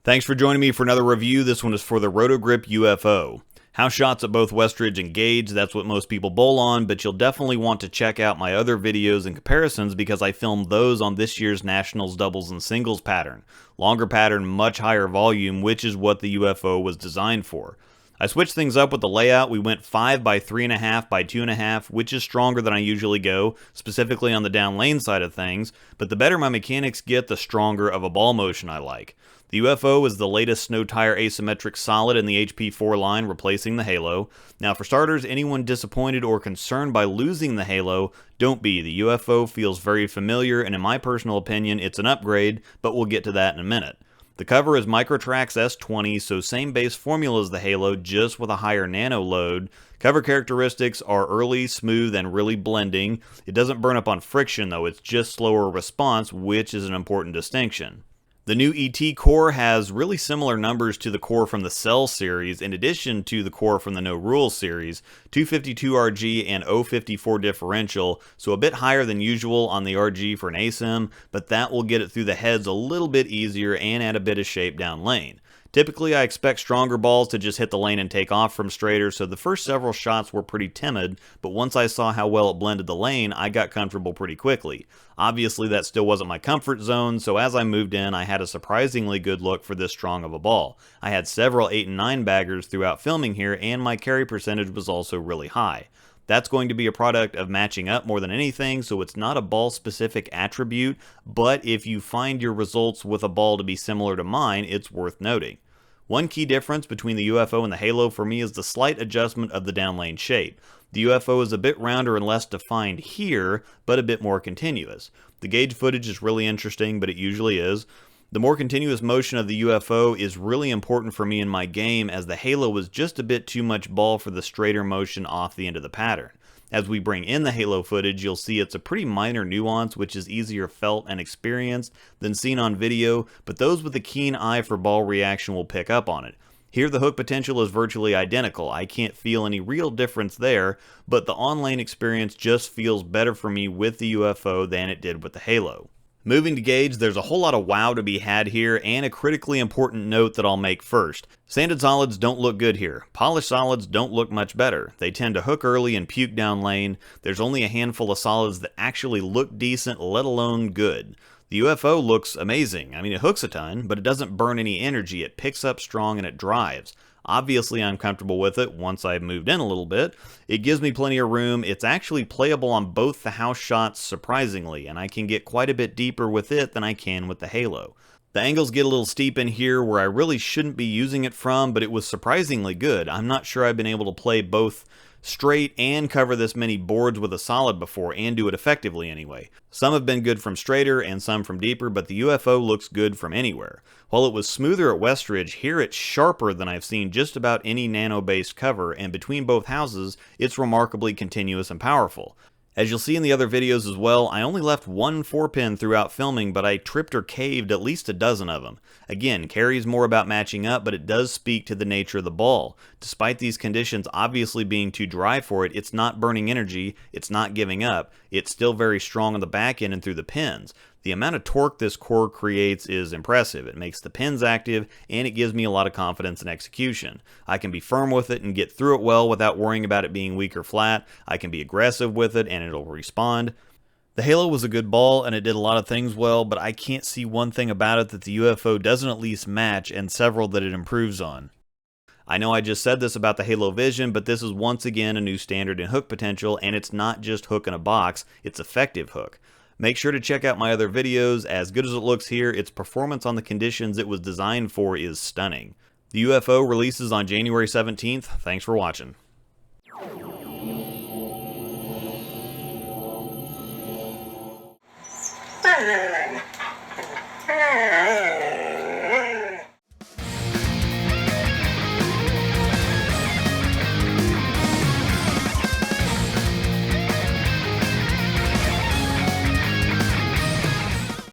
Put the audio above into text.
Thanks for joining me for another review. This one is for the Roto Grip UFO. House shots at both Westridge and Gage, that's what most people bowl on, but you'll definitely want to check out my other videos and comparisons because I filmed those on this year's Nationals doubles and singles pattern. Longer pattern, much higher volume, which is what the UFO was designed for. I switched things up with the layout. We went 5 by 3.5 by 2.5, which is stronger than I usually go, specifically on the down lane side of things, but the better my mechanics get, the stronger of a ball motion I like. The UFO is the latest snow tire asymmetric solid in the HP4 line, replacing the Halo. Now for starters, anyone disappointed or concerned by losing the Halo, don't be. The UFO feels very familiar, and in my personal opinion, it's an upgrade, but we'll get to that in a minute. The cover is Microtrax S20, so same base formula as the Halo, just with a higher nano load. Cover characteristics are early, smooth, and really blending. It doesn't burn up on friction though, it's just slower response, which is an important distinction. The new ET core has really similar numbers to the core from the Cell series, in addition to the core from the No Rules series, 252 RG and 054 differential, so a bit higher than usual on the RG for an ASIM, but that will get it through the heads a little bit easier and add a bit of shape down lane. Typically, I expect stronger balls to just hit the lane and take off from straighter, so the first several shots were pretty timid, but once I saw how well it blended the lane, I got comfortable pretty quickly. Obviously, that still wasn't my comfort zone, so as I moved in, I had a surprisingly good look for this strong of a ball. I had several 8 and 9 baggers throughout filming here, and my carry percentage was also really high. That's going to be a product of matching up more than anything, so it's not a ball-specific attribute, but if you find your results with a ball to be similar to mine, it's worth noting. One key difference between the UFO and the Halo for me is the slight adjustment of the down lane shape. The UFO is a bit rounder and less defined here, but a bit more continuous. The Gage footage is really interesting, but it usually is. The more continuous motion of the UFO is really important for me in my game, as the Halo was just a bit too much ball for the straighter motion off the end of the pattern. As we bring in the Halo footage, you'll see it's a pretty minor nuance, which is easier felt and experienced than seen on video, but those with a keen eye for ball reaction will pick up on it. Here the hook potential is virtually identical. I can't feel any real difference there, but the on-lane experience just feels better for me with the UFO than it did with the Halo. Moving to Gage, there's a whole lot of wow to be had here, and a critically important note that I'll make first. Sanded solids don't look good here. Polished solids don't look much better. They tend to hook early and puke down lane. There's only a handful of solids that actually look decent, let alone good. The UFO looks amazing. I mean, it hooks a ton, but it doesn't burn any energy. It picks up strong and it drives. Obviously, I'm comfortable with it once I've moved in a little bit. It gives me plenty of room. It's actually playable on both the house shots, surprisingly, and I can get quite a bit deeper with it than I can with the Halo. The angles get a little steep in here where I really shouldn't be using it from, but it was surprisingly good. I'm not sure I've been able to play both straight and cover this many boards with a solid before, and do it effectively anyway. Some have been good from straighter and some from deeper, but the UFO looks good from anywhere. While it was smoother at Westridge, here it's sharper than I've seen just about any nano-based cover, and between both houses, it's remarkably continuous and powerful. As you'll see in the other videos as well, I only left one 4-pin throughout filming, but I tripped or caved at least a dozen of them. Again, carry's more about matching up, but it does speak to the nature of the ball. Despite these conditions obviously being too dry for it, it's not burning energy, it's not giving up, it's still very strong on the back end and through the pins. The amount of torque this core creates is impressive. It makes the pins active, and it gives me a lot of confidence in execution. I can be firm with it and get through it well without worrying about it being weak or flat. I can be aggressive with it, and it'll respond. The Halo was a good ball, and it did a lot of things well, but I can't see one thing about it that the UFO doesn't at least match, and several that it improves on. I know I just said this about the Halo Vision, but this is once again a new standard in hook potential, and it's not just hook in a box, it's effective hook. Make sure to check out my other videos. As good as it looks here, its performance on the conditions it was designed for is stunning. The UFO releases on January 17th. Thanks for watching.